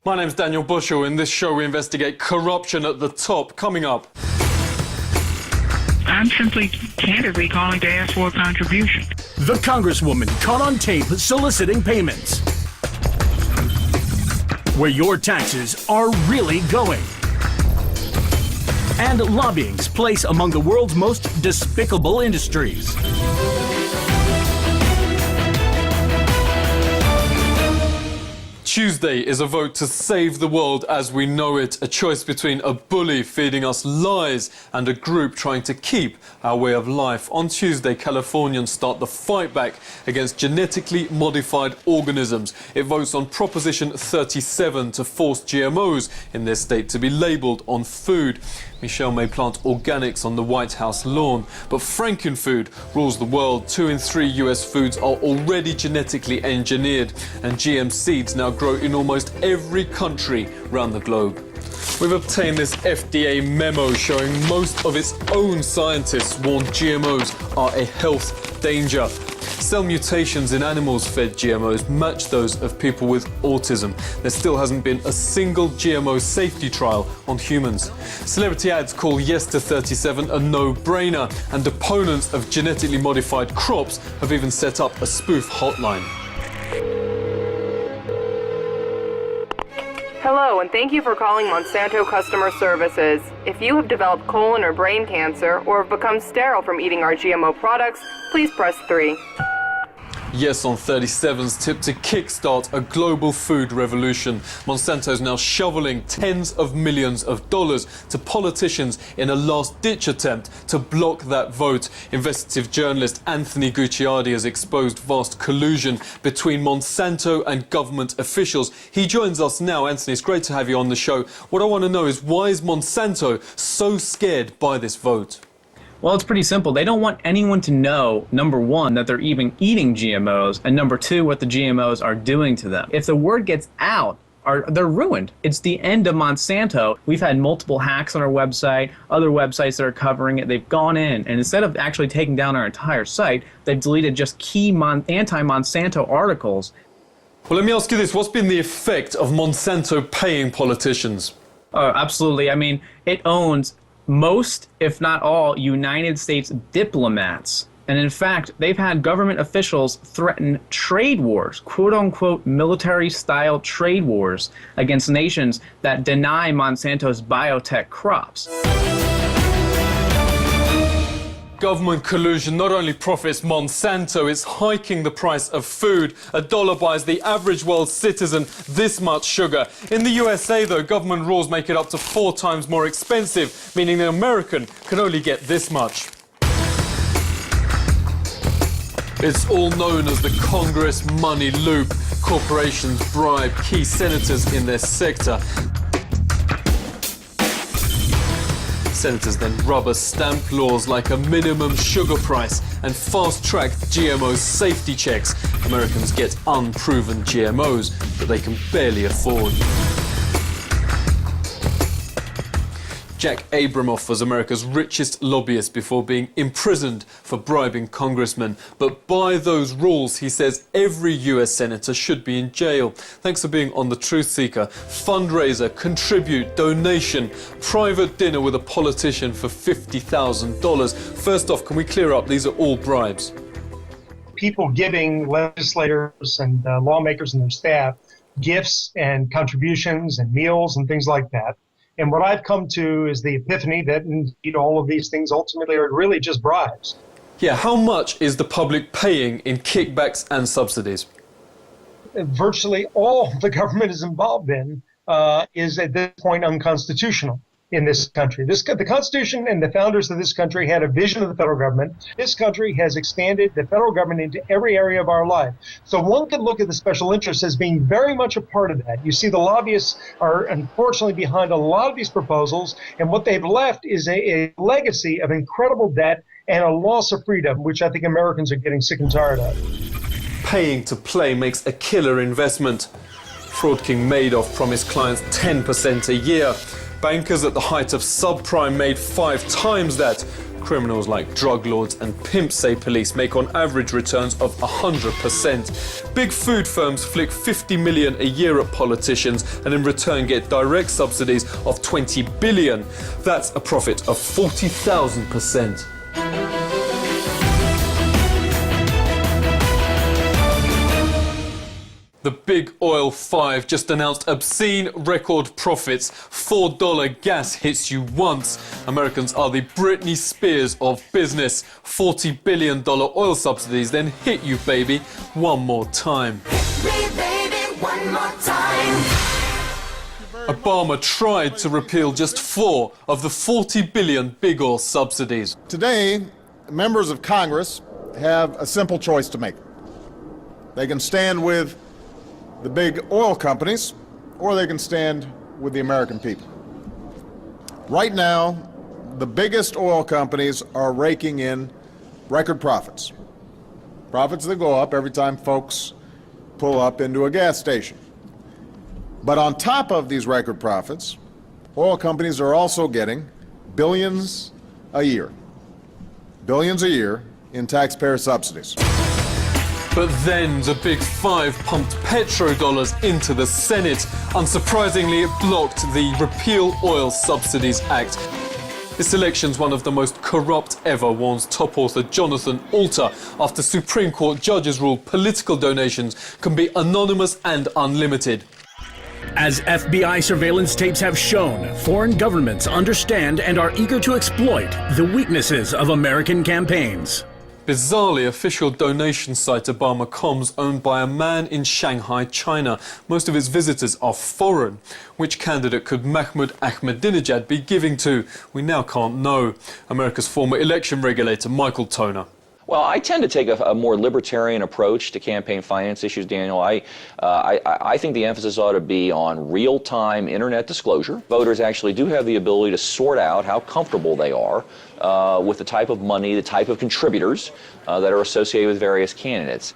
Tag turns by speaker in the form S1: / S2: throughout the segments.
S1: My name's Daniel Bushell. In this show, we investigate corruption at the top. Coming up.
S2: I'm simply candidly calling to ask for a contribution.
S3: The Congresswoman caught on tape soliciting payments. Where your taxes are really going. And lobbying's place among the world's most despicable industries.
S1: Tuesday is a vote to save the world as we know it, a choice between a bully feeding us lies and a group trying to keep our way of life. On Tuesday, Californians start the fight back against genetically modified organisms. It votes on Proposition 37 to force GMOs in their state to be labelled on food. Michelle may plant organics on the White House lawn, but Frankenfood rules the world. 2 in 3 US foods are already genetically engineered, and GM seeds now grow in almost every country around the globe. We've obtained this FDA memo showing most of its own scientists warn GMOs are a health danger. Cell mutations in animals fed GMOs match those of people with autism. There still hasn't been a single GMO safety trial on humans. Celebrity ads call Yes to 37 a no-brainer, and opponents of genetically modified crops have even set up a spoof hotline.
S4: Hello, and thank you for calling Monsanto Customer Services. If you have developed colon or brain cancer or have become sterile from eating our GMO products, please press 3.
S1: Yes on 37's tip to kickstart a global food revolution. Monsanto's now shoveling tens of millions of dollars to politicians in a last-ditch attempt to block that vote. Investigative journalist Anthony Gucciardi has exposed vast collusion between Monsanto and government officials. He joins us now. Anthony, it's great to have you on the show. What I want to know is, why is Monsanto so scared by this vote?
S5: Well, it's pretty simple. They don't want anyone to know, number one, that they're even eating GMOs, and number two, what the GMOs are doing to them. If the word gets out, they're ruined. It's the end of Monsanto. We've had multiple hacks on our website, other websites that are covering it. They've gone in, and instead of actually taking down our entire site, they've deleted just key anti-Monsanto articles.
S1: Well, let me ask you this. What's been the effect of Monsanto paying politicians?
S5: Absolutely. I mean, it owns most, if not all, United States diplomats. And in fact, they've had government officials threaten trade wars, quote-unquote military-style trade wars, against nations that deny Monsanto's biotech crops.
S1: Government collusion not only profits Monsanto, it's hiking the price of food. $1 buys the average world citizen this much sugar. In the USA, though, government rules make it up to 4 times more expensive, meaning an American can only get this much. It's all known as the Congress money loop. Corporations bribe key senators in their sector. Senators then rubber stamp laws like a minimum sugar price and fast-track GMO safety checks. Americans get unproven GMOs that they can barely afford. Jack Abramoff was America's richest lobbyist before being imprisoned for bribing congressmen. But by those rules, he says every US senator should be in jail. Thanks for being on the Truthseeker. Fundraiser, contribute, donation, private dinner with a politician for $50,000. First off, can we clear up, these are all bribes?
S6: People giving legislators and lawmakers and their staff gifts and contributions and meals and things like that. And what I've come to is the epiphany that indeed all of these things ultimately are really just bribes.
S1: Yeah, how much is the public paying in kickbacks and subsidies?
S6: Virtually all the government is involved in is at this point unconstitutional in this country. The Constitution and the founders of this country had a vision of the federal government. This country has expanded the federal government into every area of our life. So one could look at the special interests as being very much a part of that. You see, the lobbyists are unfortunately behind a lot of these proposals, and what they've left is a legacy of incredible debt and a loss of freedom, which I think Americans are getting sick and tired of.
S1: Paying to play makes a killer investment. Fraud king Madoff promised clients 10% a year. Bankers at the height of subprime made 5 times that. Criminals like drug lords and pimps, say police, make on average returns of 100%. Big food firms flick 50 million a year at politicians and in return get direct subsidies of 20 billion. That's a profit of 40,000%. The big oil five just announced obscene record profits. $4 gas hits you once. Americans are the Britney Spears of business. $40 billion oil subsidies then hit you, baby, one more time.
S7: Hit me, baby, one more time.
S1: Obama tried to repeal just 4 of the 40 billion big oil subsidies.
S8: Today, members of Congress have a simple choice to make. They can stand with the big oil companies, or they can stand with the American people. Right now, the biggest oil companies are raking in record profits. Profits that go up every time folks pull up into a gas station. But on top of these record profits, oil companies are also getting billions a year in taxpayer subsidies.
S1: But then the big five pumped petrodollars into the Senate. Unsurprisingly, it blocked the Repeal Oil Subsidies Act. This election's one of the most corrupt ever, warns top author Jonathan Alter, after Supreme Court judges ruled political donations can be anonymous and unlimited.
S3: As FBI surveillance tapes have shown, foreign governments understand and are eager to exploit the weaknesses of American campaigns.
S1: Bizarrely, official donation site Obama.com's owned by a man in Shanghai, China. Most of its visitors are foreign. Which candidate could Mahmoud Ahmadinejad be giving to? We now can't know. America's former election regulator, Michael Toner.
S9: Well, I tend to take a more libertarian approach to campaign finance issues, Daniel. I think the emphasis ought to be on real-time internet disclosure. Voters actually do have the ability to sort out how comfortable they are with the type of money, the type of contributors that are associated with various candidates.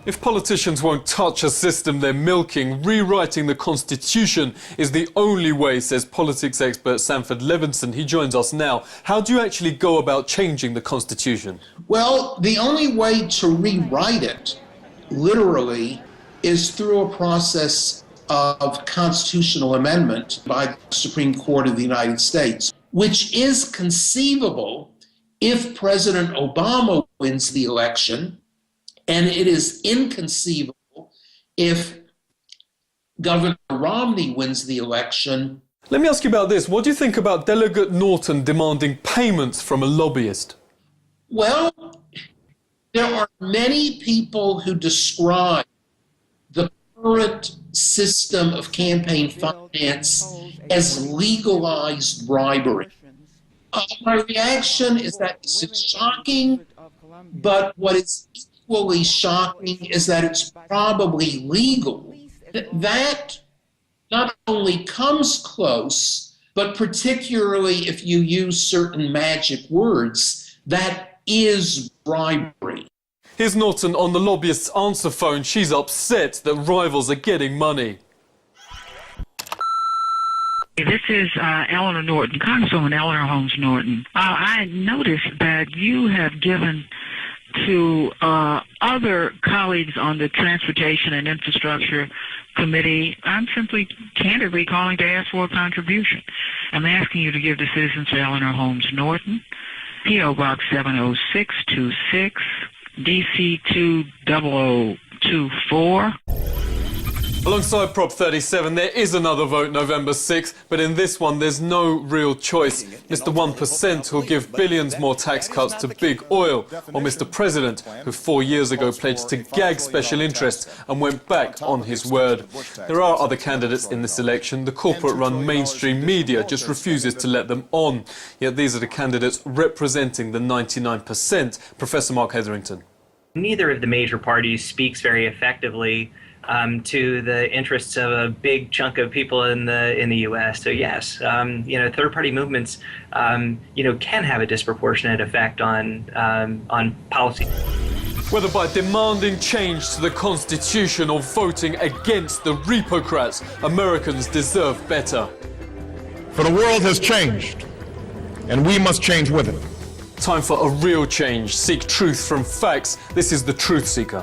S1: If politicians won't touch a system they're milking, rewriting the Constitution is the only way, says politics expert Sanford Levinson. He joins us now. How do you actually go about changing the Constitution?
S10: Well, the only way to rewrite it, literally, is through a process of constitutional amendment by the Supreme Court of the United States, which is conceivable if President Obama wins the election. And it is inconceivable if Governor Romney wins the election.
S1: Let me ask you about this. What do you think about Delegate Norton demanding payments from a lobbyist?
S10: Well, there are many people who describe the current system of campaign finance as legalized bribery. My reaction is that this is shocking, but what is equally shocking is that it's probably legal. That not only comes close, but particularly if you use certain magic words, that is bribery.
S1: Here's Norton on the lobbyist's answer phone. She's upset that rivals are getting money.
S2: This is Eleanor Norton, Congresswoman Eleanor Holmes Norton. I noticed that you have given to other colleagues on the Transportation and Infrastructure Committee. I'm simply candidly calling to ask for a contribution. I'm asking you to give the citizens to Eleanor Holmes Norton, P.O. Box 70626, DC 20024.
S1: Alongside Prop 37, there is another vote November 6th, but in this one there's no real choice. Mr 1% who'll give billions more tax cuts to big oil, or Mr President, who 4 years ago pledged to gag special interests and went back on his word. There are other candidates in this election. The corporate-run mainstream media just refuses to let them on. Yet these are the candidates representing the 99%. Professor Mark Hetherington.
S11: Neither of the major parties speaks very effectively to the interests of a big chunk of people in the U.S. So yes, third-party movements, can have a disproportionate effect on policy.
S1: Whether by demanding change to the Constitution or voting against the Repocrats, Americans deserve better.
S8: For the world has changed, and we must change with it.
S1: Time for a real change. Seek truth from facts. This is the Truth Seeker.